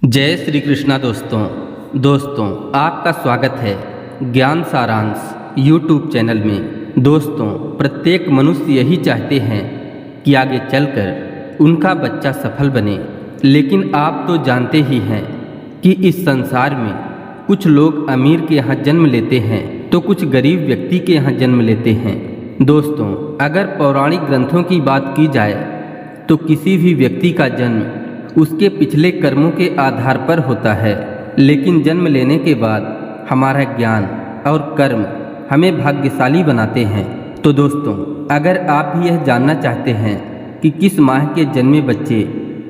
जय श्री कृष्णा दोस्तों आपका स्वागत है ज्ञान सारांश यूट्यूब चैनल में। दोस्तों, प्रत्येक मनुष्य यही चाहते हैं कि आगे चलकर उनका बच्चा सफल बने, लेकिन आप तो जानते ही हैं कि इस संसार में कुछ लोग अमीर के यहाँ जन्म लेते हैं तो कुछ गरीब व्यक्ति के यहाँ जन्म लेते हैं। दोस्तों, अगर पौराणिक ग्रंथों की बात की जाए तो किसी भी व्यक्ति का जन्म उसके पिछले कर्मों के आधार पर होता है, लेकिन जन्म लेने के बाद हमारा ज्ञान और कर्म हमें भाग्यशाली बनाते हैं। तो दोस्तों, अगर आप भी यह जानना चाहते हैं कि किस माह के जन्मे बच्चे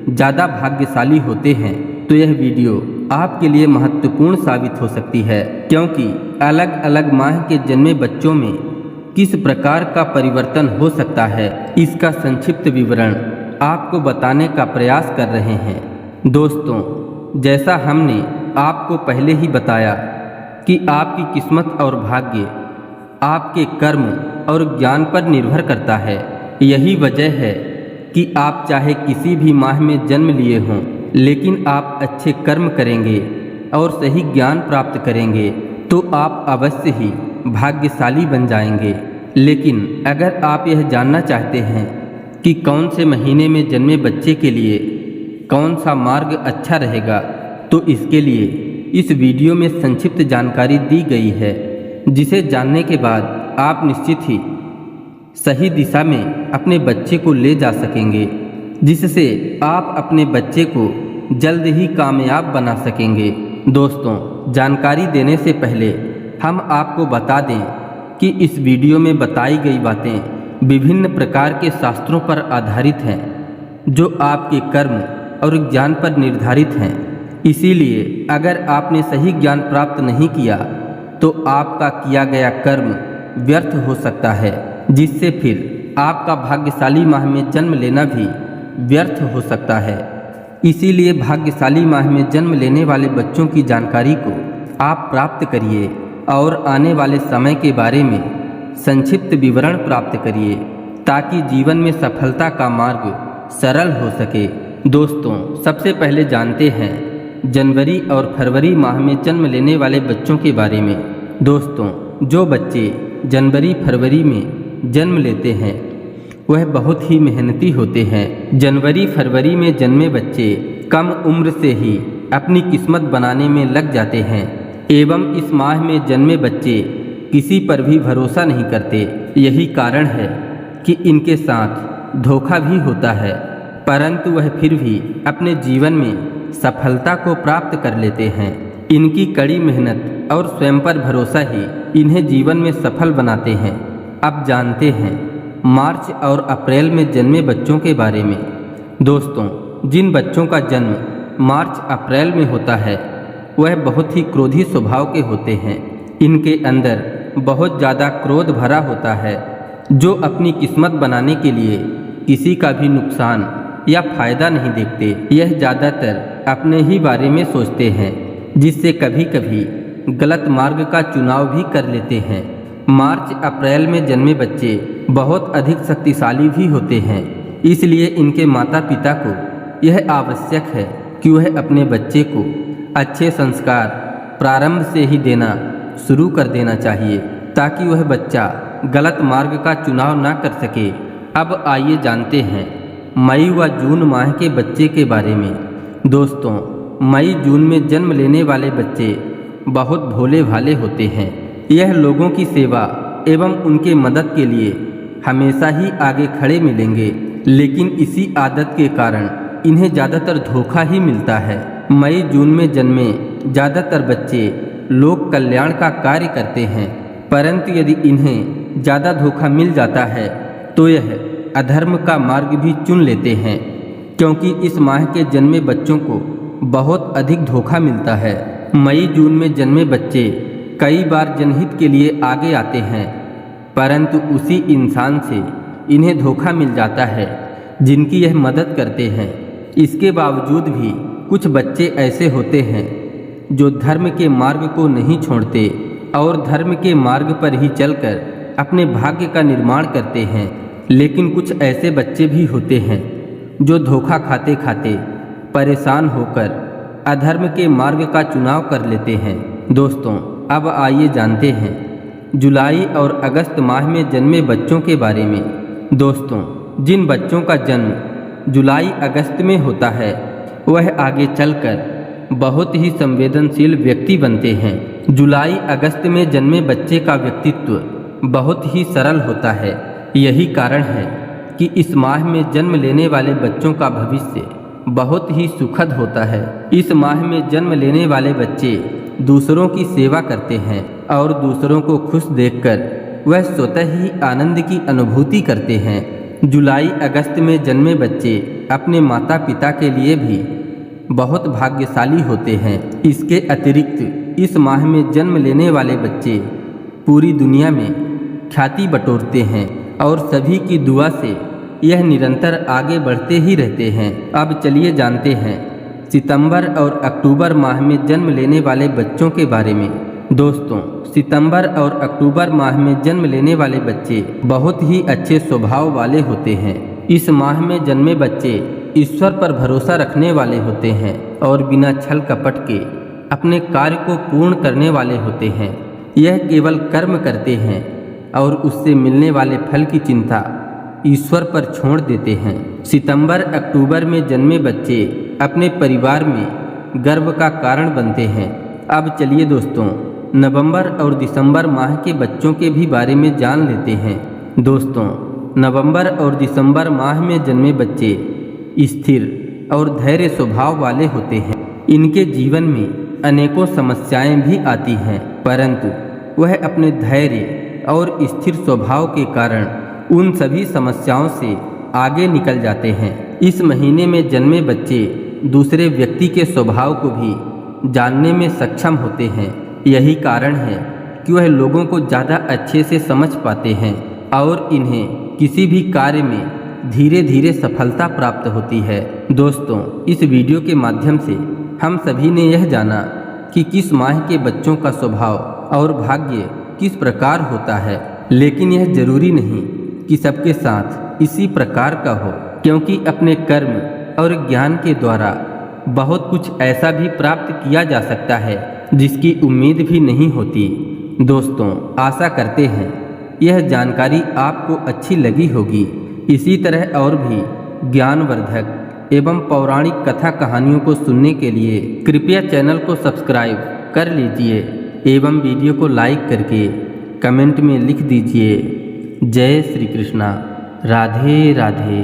ज़्यादा भाग्यशाली होते हैं, तो यह वीडियो आपके लिए महत्वपूर्ण साबित हो सकती है, क्योंकि अलग अलग माह के जन्मे बच्चों में किस प्रकार का परिवर्तन हो सकता है, इसका संक्षिप्त विवरण आपको बताने का प्रयास कर रहे हैं। दोस्तों, जैसा हमने आपको पहले ही बताया कि आपकी किस्मत और भाग्य आपके कर्म और ज्ञान पर निर्भर करता है। यही वजह है कि आप चाहे किसी भी माह में जन्म लिए हों, लेकिन आप अच्छे कर्म करेंगे और सही ज्ञान प्राप्त करेंगे तो आप अवश्य ही भाग्यशाली बन जाएंगे। लेकिन अगर आप यह जानना चाहते हैं कि कौन से महीने में जन्मे बच्चे के लिए कौन सा मार्ग अच्छा रहेगा, तो इसके लिए इस वीडियो में संक्षिप्त जानकारी दी गई है, जिसे जानने के बाद आप निश्चित ही सही दिशा में अपने बच्चे को ले जा सकेंगे, जिससे आप अपने बच्चे को जल्द ही कामयाब बना सकेंगे। दोस्तों, जानकारी देने से पहले हम आपको बता दें कि इस वीडियो में बताई गई बातें विभिन्न प्रकार के शास्त्रों पर आधारित हैं, जो आपके कर्म और ज्ञान पर निर्धारित हैं। इसीलिए अगर आपने सही ज्ञान प्राप्त नहीं किया तो आपका किया गया कर्म व्यर्थ हो सकता है, जिससे फिर आपका भाग्यशाली माह में जन्म लेना भी व्यर्थ हो सकता है। इसीलिए भाग्यशाली माह में जन्म लेने वाले बच्चों की जानकारी को आप प्राप्त करिए और आने वाले समय के बारे में संक्षिप्त विवरण प्राप्त करिए, ताकि जीवन में सफलता का मार्ग सरल हो सके। दोस्तों, सबसे पहले जानते हैं जनवरी और फरवरी माह में जन्म लेने वाले बच्चों के बारे में। दोस्तों, जो बच्चे जनवरी फरवरी में जन्म लेते हैं वह बहुत ही मेहनती होते हैं। जनवरी फरवरी में जन्मे बच्चे कम उम्र से ही अपनी किस्मत बनाने में लग जाते हैं एवं इस माह में जन्मे बच्चे किसी पर भी भरोसा नहीं करते। यही कारण है कि इनके साथ धोखा भी होता है, परंतु वह फिर भी अपने जीवन में सफलता को प्राप्त कर लेते हैं। इनकी कड़ी मेहनत और स्वयं पर भरोसा ही इन्हें जीवन में सफल बनाते हैं। अब जानते हैं मार्च और अप्रैल में जन्मे बच्चों के बारे में। दोस्तों, जिन बच्चों का जन्म मार्च अप्रैल में होता है वह बहुत ही क्रोधी स्वभाव के होते हैं। इनके अंदर बहुत ज़्यादा क्रोध भरा होता है, जो अपनी किस्मत बनाने के लिए किसी का भी नुकसान या फायदा नहीं देखते। यह ज़्यादातर अपने ही बारे में सोचते हैं, जिससे कभी कभी गलत मार्ग का चुनाव भी कर लेते हैं। मार्च अप्रैल में जन्मे बच्चे बहुत अधिक शक्तिशाली भी होते हैं, इसलिए इनके माता पिता को यह आवश्यक है कि वह अपने बच्चे को अच्छे संस्कार प्रारंभ से ही देना शुरू कर देना चाहिए, ताकि वह बच्चा गलत मार्ग का चुनाव ना कर सके। अब आइए जानते हैं मई व जून माह के बच्चे के बारे में। दोस्तों, मई जून में जन्म लेने वाले बच्चे बहुत भोले भाले होते हैं। यह लोगों की सेवा एवं उनके मदद के लिए हमेशा ही आगे खड़े मिलेंगे, लेकिन इसी आदत के कारण इन्हें ज़्यादातर धोखा ही मिलता है। मई जून में जन्मे ज़्यादातर बच्चे लोक कल्याण का कार्य करते हैं, परंतु यदि इन्हें ज़्यादा धोखा मिल जाता है तो यह अधर्म का मार्ग भी चुन लेते हैं, क्योंकि इस माह के जन्मे बच्चों को बहुत अधिक धोखा मिलता है। मई जून में जन्मे बच्चे कई बार जनहित के लिए आगे आते हैं, परंतु उसी इंसान से इन्हें धोखा मिल जाता है जिनकी यह मदद करते हैं। इसके बावजूद भी कुछ बच्चे ऐसे होते हैं जो धर्म के मार्ग को नहीं छोड़ते और धर्म के मार्ग पर ही चलकर अपने भाग्य का निर्माण करते हैं। लेकिन कुछ ऐसे बच्चे भी होते हैं जो धोखा खाते खाते परेशान होकर अधर्म के मार्ग का चुनाव कर लेते हैं। दोस्तों, अब आइए जानते हैं जुलाई और अगस्त माह में जन्मे बच्चों के बारे में। दोस्तों, जिन बच्चों का जन्म जुलाई अगस्त में होता है वह आगे चलकर बहुत ही संवेदनशील व्यक्ति बनते हैं। जुलाई अगस्त में जन्मे बच्चे का व्यक्तित्व बहुत ही सरल होता है। यही कारण है कि इस माह में जन्म लेने वाले बच्चों का भविष्य बहुत ही सुखद होता है। इस माह में जन्म लेने वाले बच्चे दूसरों की सेवा करते हैं और दूसरों को खुश देखकर वह स्वतः ही आनंद की अनुभूति करते हैं। जुलाई अगस्त में जन्मे बच्चे अपने माता पिता के लिए भी बहुत भाग्यशाली होते हैं। इसके अतिरिक्त इस माह में जन्म लेने वाले बच्चे पूरी दुनिया में ख्याति बटोरते हैं और सभी की दुआ से यह निरंतर आगे बढ़ते ही रहते हैं। अब चलिए जानते हैं सितंबर और अक्टूबर माह में जन्म लेने वाले बच्चों के बारे में। दोस्तों, सितंबर और अक्टूबर माह में जन्म लेने वाले बच्चे बहुत ही अच्छे स्वभाव वाले होते हैं। इस माह में जन्मे बच्चे ईश्वर पर भरोसा रखने वाले होते हैं और बिना छल कपट के अपने कार्य को पूर्ण करने वाले होते हैं। यह केवल कर्म करते हैं और उससे मिलने वाले फल की चिंता ईश्वर पर छोड़ देते हैं। सितंबर अक्टूबर में जन्मे बच्चे अपने परिवार में गर्व का कारण बनते हैं। अब चलिए दोस्तों, नवंबर और दिसंबर माह के बच्चों के भी बारे में जान लेते हैं। दोस्तों, नवंबर और दिसंबर माह में जन्मे बच्चे स्थिर और धैर्य स्वभाव वाले होते हैं। इनके जीवन में अनेकों समस्याएं भी आती हैं, परंतु वह अपने धैर्य और स्थिर स्वभाव के कारण उन सभी समस्याओं से आगे निकल जाते हैं। इस महीने में जन्मे बच्चे दूसरे व्यक्ति के स्वभाव को भी जानने में सक्षम होते हैं। यही कारण है कि वह लोगों को ज़्यादा अच्छे से समझ पाते हैं और इन्हें किसी भी कार्य में धीरे धीरे सफलता प्राप्त होती है। दोस्तों, इस वीडियो के माध्यम से हम सभी ने यह जाना कि किस माह के बच्चों का स्वभाव और भाग्य किस प्रकार होता है, लेकिन यह जरूरी नहीं कि सबके साथ इसी प्रकार का हो, क्योंकि अपने कर्म और ज्ञान के द्वारा बहुत कुछ ऐसा भी प्राप्त किया जा सकता है जिसकी उम्मीद भी नहीं होती। दोस्तों, आशा करते हैं यह जानकारी आपको अच्छी लगी होगी। इसी तरह और भी ज्ञानवर्धक एवं पौराणिक कथा कहानियों को सुनने के लिए कृपया चैनल को सब्सक्राइब कर लीजिए एवं वीडियो को लाइक करके कमेंट में लिख दीजिए जय श्री कृष्णा, राधे राधे।